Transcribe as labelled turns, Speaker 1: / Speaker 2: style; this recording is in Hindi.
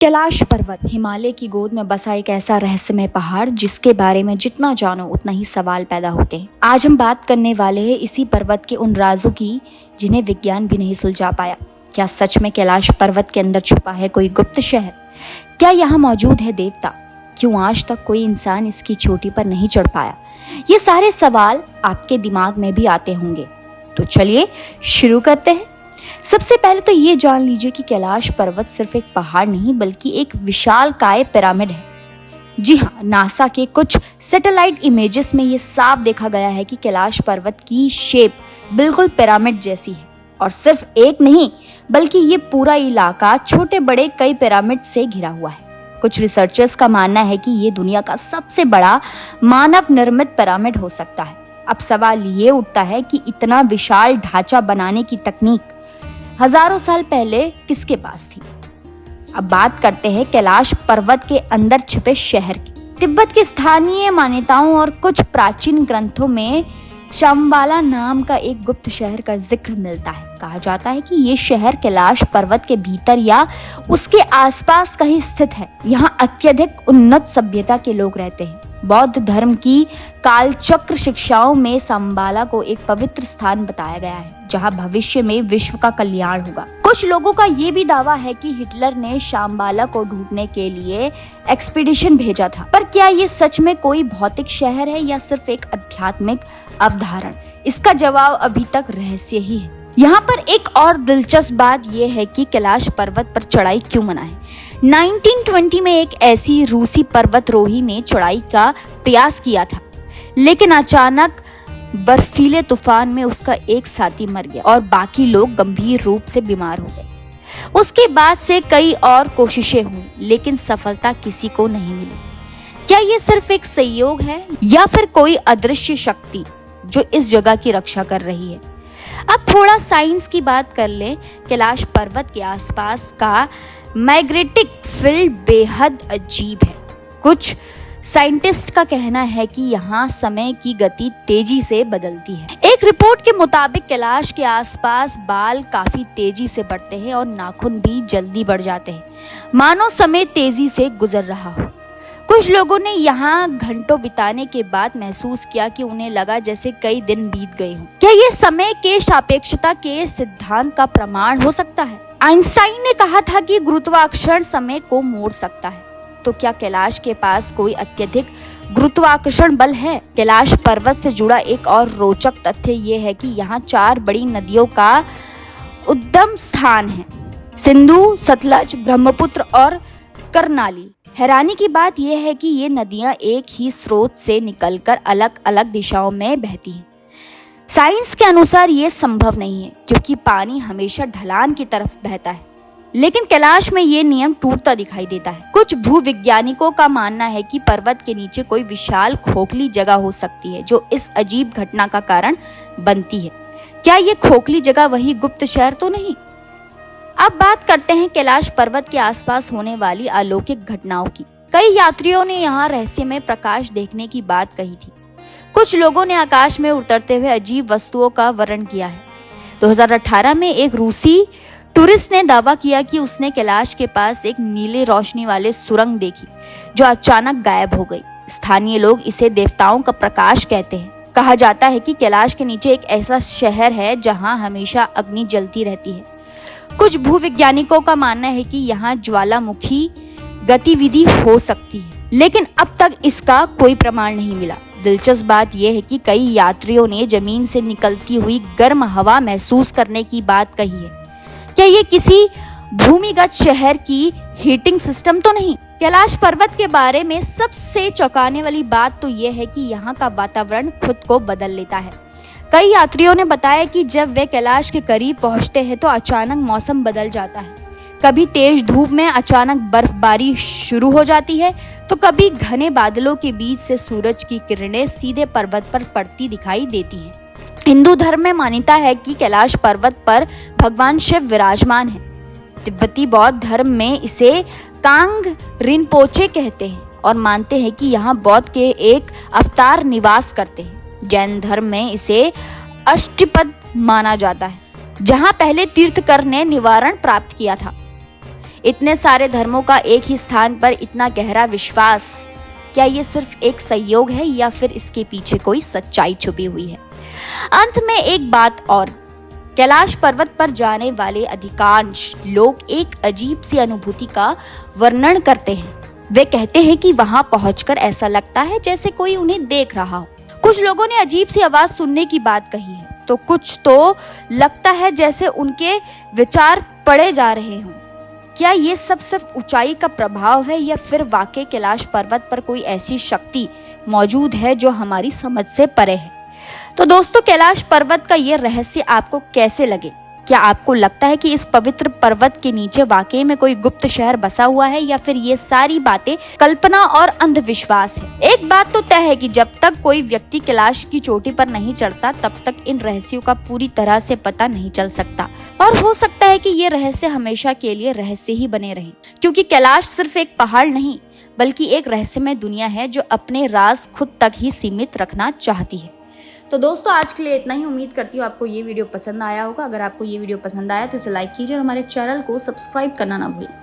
Speaker 1: कैलाश पर्वत हिमालय की गोद में बसा एक ऐसा रहस्यमय पहाड़ जिसके बारे में जितना जानो उतना ही सवाल पैदा होते हैं। आज हम बात करने वाले हैं इसी पर्वत के उन राजों की जिन्हें विज्ञान भी नहीं सुलझा पाया। क्या सच में कैलाश पर्वत के अंदर छुपा है कोई गुप्त शहर? क्या यहाँ मौजूद है देवता? क्यों आज तक कोई इंसान इसकी चोटी पर नहीं चढ़ पाया? ये सारे सवाल आपके दिमाग में भी आते होंगे, तो चलिए शुरू करते हैं। सबसे पहले तो ये जान लीजिए कि कैलाश पर्वत सिर्फ एक पहाड़ नहीं बल्कि एक विशालकाय पिरामिड है। जी हाँ, नासा के कुछ सैटेलाइट इमेजेस में ये साफ देखा गया है कि कैलाश पर्वत की शेप बिल्कुल पिरामिड जैसी है। और सिर्फ एक नहीं बल्कि ये पूरा इलाका छोटे बड़े कई पिरामिड से घिरा हुआ है। कुछ रिसर्चर्स का मानना है कि ये दुनिया का सबसे बड़ा मानव निर्मित पिरामिड हो सकता है। अब सवाल ये उठता है कि इतना विशाल ढांचा बनाने की तकनीक हजारों साल पहले किसके पास थी? अब बात करते हैं कैलाश पर्वत के अंदर छिपे शहर की। तिब्बत की स्थानीय मान्यताओं और कुछ प्राचीन ग्रंथों में शंबाला नाम का एक गुप्त शहर का जिक्र मिलता है। कहा जाता है कि ये शहर कैलाश पर्वत के भीतर या उसके आसपास कहीं स्थित है। यहाँ अत्यधिक उन्नत सभ्यता के लोग रहते हैं। बौद्ध धर्म की कालचक्र शिक्षाओं में शंबाला को एक पवित्र स्थान बताया गया है जहां भविष्य में विश्व का कल्याण होगा। कुछ लोगों का ये भी दावा है कि हिटलर ने शंबाला को ढूंढने के लिए एक्सपीडिशन भेजा था। पर क्या ये सच में कोई भौतिक शहर है या सिर्फ एक आध्यात्मिक अवधारण? इसका जवाब अभी तक रहस्य ही है। यहाँ पर एक और दिलचस्प बात यह है कि कैलाश पर्वत पर चढ़ाई क्यों मना है। 1920 में एक ऐसी रूसी पर्वतरोही ने चढ़ाई का प्रयास किया था, लेकिन अचानक बर्फीले तूफान में उसका एक साथी मर गया और बाकी लोग गंभीर रूप से बीमार हो गए। उसके बाद से कई और कोशिशें हुई, लेकिन सफलता किसी को नहीं मिली। क्या ये सिर्फ एक संयोग है या फिर कोई अदृश्य शक्ति जो इस जगह की रक्षा कर रही है? अब थोड़ा साइंस की बात कर लें। कैलाश पर्वत के आसपास का मैग्नेटिक फील्ड बेहद अजीब है। कुछ साइंटिस्ट का कहना है कि यहाँ समय की गति तेजी से बदलती है। एक रिपोर्ट के मुताबिक कैलाश के आसपास बाल काफी तेजी से बढ़ते हैं और नाखून भी जल्दी बढ़ जाते हैं, मानो समय तेजी से गुजर रहा हो। कुछ लोगों ने यहाँ घंटों बिताने के बाद महसूस किया कि उन्हें लगा जैसे कई दिन बीत गए हों। क्या ये समय के सापेक्षता के सिद्धांत का प्रमाण हो सकता है? आइंस्टाइन ने कहा था कि गुरुत्वाकर्षण समय को मोड़ सकता है। तो क्या कैलाश के पास कोई अत्यधिक गुरुत्वाकर्षण बल है? कैलाश पर्वत से जुड़ा एक और रोचक तथ्य ये है कि यहाँ 4 बड़ी नदियों का उद्गम स्थान है: सिंधु, सतलज, ब्रह्मपुत्र और करनाली। हैरानी की बात यह है कि ये नदियां एक ही स्रोत से निकलकर अलग अलग दिशाओं में बहती हैं। साइंस के अनुसार ये संभव नहीं है क्योंकि पानी हमेशा ढलान की तरफ बहता है, लेकिन कैलाश में ये नियम टूटता दिखाई देता है। कुछ भूविज्ञानिकों का मानना है कि पर्वत के नीचे कोई विशाल खोखली जगह हो सकती है जो इस अजीब घटना का कारण बनती है। क्या ये खोखली जगह वही गुप्त शहर तो नहीं? अब बात करते हैं कैलाश पर्वत के आसपास होने वाली अलौकिक घटनाओं की। कई यात्रियों ने यहाँ रहस्यमय प्रकाश देखने की बात कही थी। कुछ लोगों ने आकाश में उतरते हुए अजीब वस्तुओं का वर्णन किया है। 2018 में एक रूसी टूरिस्ट ने दावा किया कि उसने कैलाश के पास एक नीले रोशनी वाले सुरंग देखी जो अचानक गायब हो गई। स्थानीय लोग इसे देवताओं का प्रकाश कहते हैं। कहा जाता है कि कैलाश के नीचे एक ऐसा शहर है जहां हमेशा अग्नि जलती रहती है। कुछ भूविज्ञानिकों का मानना है कि यहाँ ज्वालामुखी गतिविधि हो सकती है, लेकिन अब तक इसका कोई प्रमाण नहीं मिला। दिलचस्प बात यह है कि कई यात्रियों ने जमीन से निकलती हुई गर्म हवा महसूस करने की बात कही है। क्या ये किसी भूमिगत शहर की हीटिंग सिस्टम तो नहीं? कैलाश पर्वत के बारे में सबसे चौंकाने वाली बात तो यह है कि यहाँ का वातावरण खुद को बदल लेता है। कई यात्रियों ने बताया कि जब वे कैलाश के करीब पहुंचते हैं तो अचानक मौसम बदल जाता है। कभी तेज धूप में अचानक बर्फबारी शुरू हो जाती है, तो कभी घने बादलों के बीच से सूरज की किरणें सीधे पर्वत पर पड़ती दिखाई देती हैं। हिंदू धर्म में मान्यता है कि कैलाश पर्वत पर भगवान शिव विराजमान है। तिब्बती बौद्ध धर्म में इसे कांग रिनपोचे कहते हैं और मानते हैं कि यहाँ बौद्ध के एक अवतार निवास करते हैं। जैन धर्म में इसे अष्टपद माना जाता है, जहाँ पहले तीर्थकर ने निवारण प्राप्त किया था। इतने सारे धर्मों का एक ही स्थान पर इतना गहरा विश्वास, क्या ये सिर्फ एक संयोग है या फिर इसके पीछे कोई सच्चाई छुपी हुई है? अंत में एक बात और, कैलाश पर्वत पर जाने वाले अधिकांश लोग एक अजीब सी अनुभूति का वर्णन करते हैं। वे कहते हैं कि वहां पहुंचकर ऐसा लगता है जैसे कोई उन्हें देख रहा हो। कुछ लोगों ने अजीब सी आवाज सुनने की बात कही है, तो कुछ तो लगता है जैसे उनके विचार पढ़े जा रहे हों। क्या ये सब सिर्फ ऊंचाई का प्रभाव है या फिर वाकई कैलाश पर्वत पर कोई ऐसी शक्ति मौजूद है जो हमारी समझ से परे है? तो दोस्तों, कैलाश पर्वत का ये रहस्य आपको कैसे लगे? क्या आपको लगता है कि इस पवित्र पर्वत के नीचे वाकई में कोई गुप्त शहर बसा हुआ है या फिर ये सारी बातें कल्पना और अंधविश्वास है? एक बात तो तय है कि जब तक कोई व्यक्ति कैलाश की चोटी पर नहीं चढ़ता तब तक इन रहस्यों का पूरी तरह से पता नहीं चल सकता, और हो सकता है कि ये रहस्य हमेशा के लिए रहस्य ही बने रहे, क्योंकि कैलाश सिर्फ एक पहाड़ नहीं बल्कि एक रहस्यमय दुनिया है जो अपने राज खुद तक ही सीमित रखना चाहती है। तो दोस्तों, आज के लिए इतना ही। उम्मीद करती हूँ आपको ये वीडियो पसंद आया होगा। अगर आपको ये वीडियो पसंद आया तो इसे लाइक कीजिए और हमारे चैनल को सब्सक्राइब करना ना भूलें।